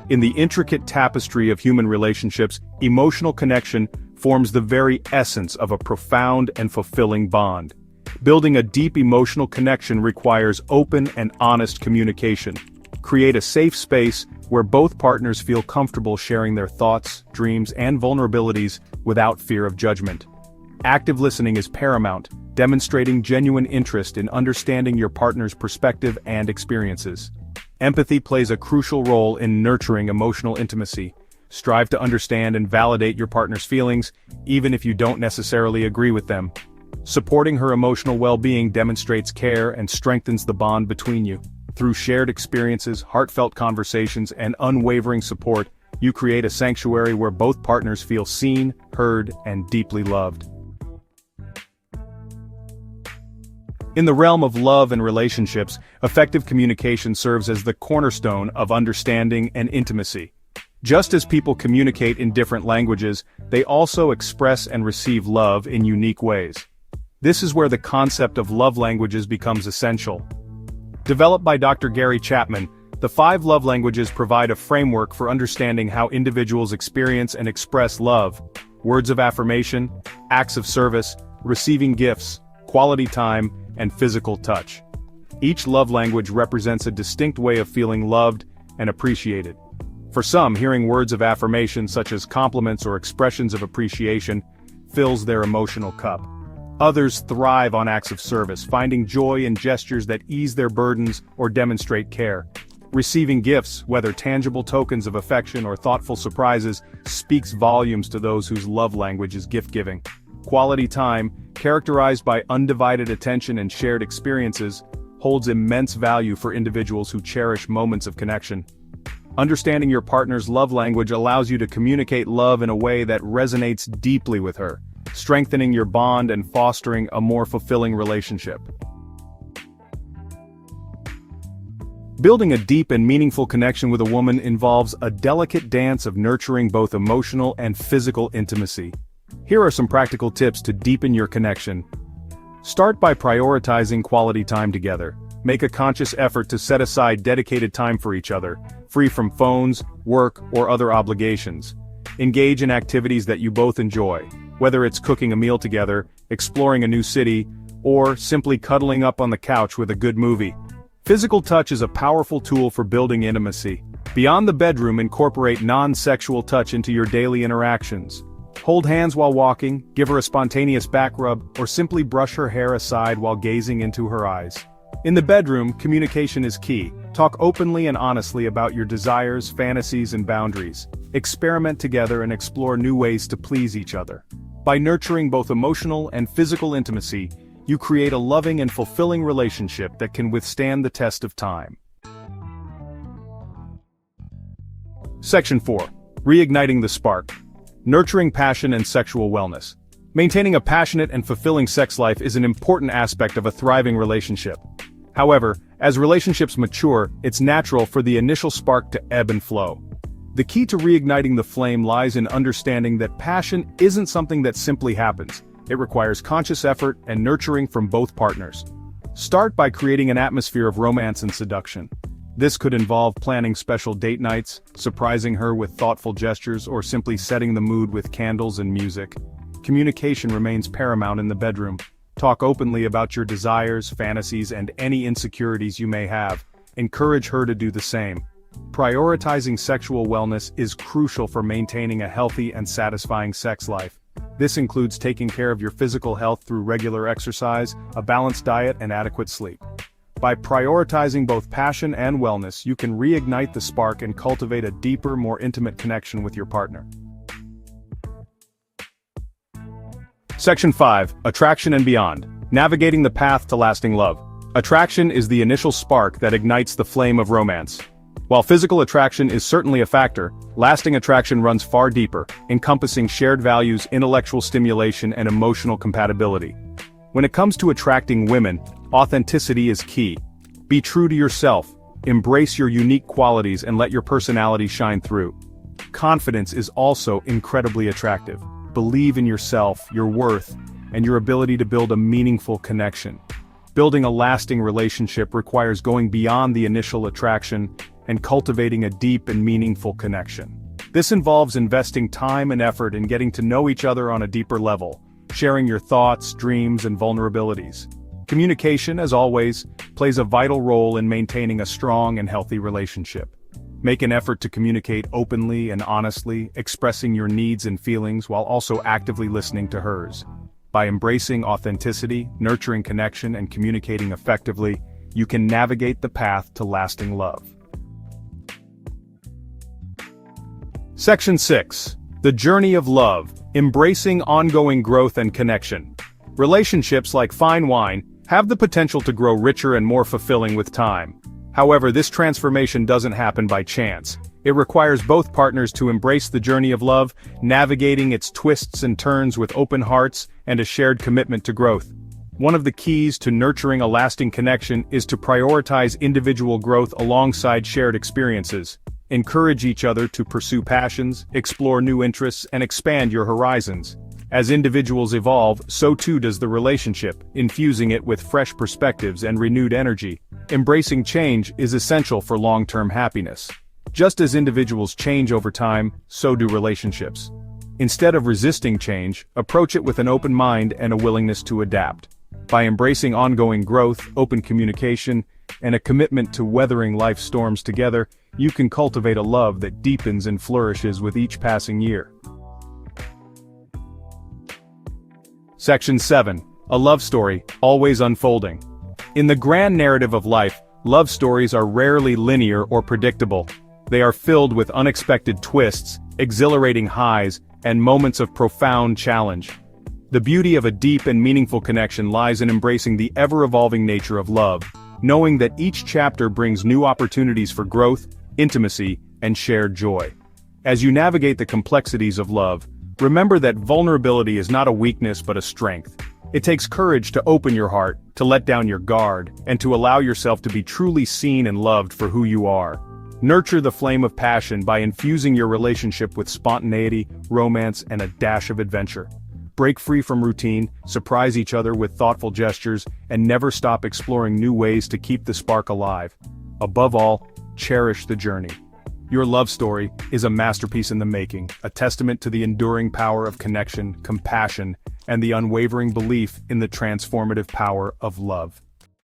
In the intricate tapestry of human relationships, emotional connection forms the very essence of a profound and fulfilling bond. Building a deep emotional connection requires open and honest communication. Create a safe space where both partners feel comfortable sharing their thoughts, dreams, and vulnerabilities without fear of judgment. Active listening is paramount, demonstrating genuine interest in understanding your partner's perspective and experiences. Empathy plays a crucial role in nurturing emotional intimacy. Strive to understand and validate your partner's feelings, even if you don't necessarily agree with them. Supporting her emotional well-being demonstrates care and strengthens the bond between you. Through shared experiences, heartfelt conversations, and unwavering support, you create a sanctuary where both partners feel seen, heard, and deeply loved. In the realm of love and relationships, effective communication serves as the cornerstone of understanding and intimacy. Just as people communicate in different languages, they also express and receive love in unique ways. This is where the concept of love languages becomes essential. Developed by Dr. Gary Chapman, the 5 love languages provide a framework for understanding how individuals experience and express love: words of affirmation, acts of service, receiving gifts, quality time, and physical touch. Each love language represents a distinct way of feeling loved and appreciated. For some, hearing words of affirmation such as compliments or expressions of appreciation fills their emotional cup. Others thrive on acts of service, finding joy in gestures that ease their burdens or demonstrate care. Receiving gifts, whether tangible tokens of affection or thoughtful surprises, speaks volumes to those whose love language is gift-giving. Quality time, characterized by undivided attention and shared experiences, holds immense value for individuals who cherish moments of connection. Understanding your partner's love language allows you to communicate love in a way that resonates deeply with her, strengthening your bond and fostering a more fulfilling relationship. Building a deep and meaningful connection with a woman involves a delicate dance of nurturing both emotional and physical intimacy. Here are some practical tips to deepen your connection. Start by prioritizing quality time together. Make a conscious effort to set aside dedicated time for each other, free from phones, work, or other obligations. Engage in activities that you both enjoy, whether it's cooking a meal together, exploring a new city, or simply cuddling up on the couch with a good movie. Physical touch is a powerful tool for building intimacy. Beyond the bedroom, incorporate non-sexual touch into your daily interactions. Hold hands while walking, give her a spontaneous back rub, or simply brush her hair aside while gazing into her eyes. In the bedroom, communication is key. Talk openly and honestly about your desires, fantasies, and boundaries. Experiment together and explore new ways to please each other. By nurturing both emotional and physical intimacy, you create a loving and fulfilling relationship that can withstand the test of time. Section 4. Reigniting the spark. Nurturing passion and sexual wellness. Maintaining a passionate and fulfilling sex life is an important aspect of a thriving relationship. However, as relationships mature, it's natural for the initial spark to ebb and flow. The key to reigniting the flame lies in understanding that passion isn't something that simply happens. It requires conscious effort and nurturing from both partners. Start by creating an atmosphere of romance and seduction. This could involve planning special date nights, surprising her with thoughtful gestures, or simply setting the mood with candles and music. Communication remains paramount in the bedroom. Talk openly about your desires, fantasies, and any insecurities you may have. Encourage her to do the same. Prioritizing sexual wellness is crucial for maintaining a healthy and satisfying sex life. This includes taking care of your physical health through regular exercise, a balanced diet, and adequate sleep. By prioritizing both passion and wellness, you can reignite the spark and cultivate a deeper, more intimate connection with your partner. Section 5. Attraction and beyond. Navigating the path to lasting love. Attraction is the initial spark that ignites the flame of romance. While physical attraction is certainly a factor, lasting attraction runs far deeper, encompassing shared values, intellectual stimulation, and emotional compatibility. When it comes to attracting women, authenticity is key. Be true to yourself, embrace your unique qualities, and let your personality shine through. Confidence is also incredibly attractive. Believe in yourself, your worth, and your ability to build a meaningful connection. Building a lasting relationship requires going beyond the initial attraction and cultivating a deep and meaningful connection. This involves investing time and effort in getting to know each other on a deeper level, sharing your thoughts, dreams, and vulnerabilities. Communication, as always, plays a vital role in maintaining a strong and healthy relationship. Make an effort to communicate openly and honestly, expressing your needs and feelings while also actively listening to hers. By embracing authenticity, nurturing connection, and communicating effectively, you can navigate the path to lasting love. Section 6. The Journey of Love, Embracing Ongoing Growth and Connection. Relationships, like fine wine, have the potential to grow richer and more fulfilling with time. However, this transformation doesn't happen by chance. It requires both partners to embrace the journey of love, navigating its twists and turns with open hearts and a shared commitment to growth. One of the keys to nurturing a lasting connection is to prioritize individual growth alongside shared experiences. Encourage each other to pursue passions, explore new interests, and expand your horizons. As individuals evolve, so too does the relationship, infusing it with fresh perspectives and renewed energy. Embracing change is essential for long-term happiness. Just as individuals change over time, so do relationships. Instead of resisting change, approach it with an open mind and a willingness to adapt. By embracing ongoing growth, open communication, and a commitment to weathering life's storms together, you can cultivate a love that deepens and flourishes with each passing year. Section 7. A love story, always unfolding. In the grand narrative of life, love stories are rarely linear or predictable. They are filled with unexpected twists, exhilarating highs, and moments of profound challenge. The beauty of a deep and meaningful connection lies in embracing the ever-evolving nature of love, knowing that each chapter brings new opportunities for growth, intimacy, and shared joy. As you navigate the complexities of love, remember that vulnerability is not a weakness but a strength. It takes courage to open your heart, to let down your guard, and to allow yourself to be truly seen and loved for who you are. Nurture the flame of passion by infusing your relationship with spontaneity, romance, and a dash of adventure. Break free from routine, surprise each other with thoughtful gestures, and never stop exploring new ways to keep the spark alive. Above all, cherish the journey. Your love story is a masterpiece in the making, a testament to the enduring power of connection, compassion, and the unwavering belief in the transformative power of love.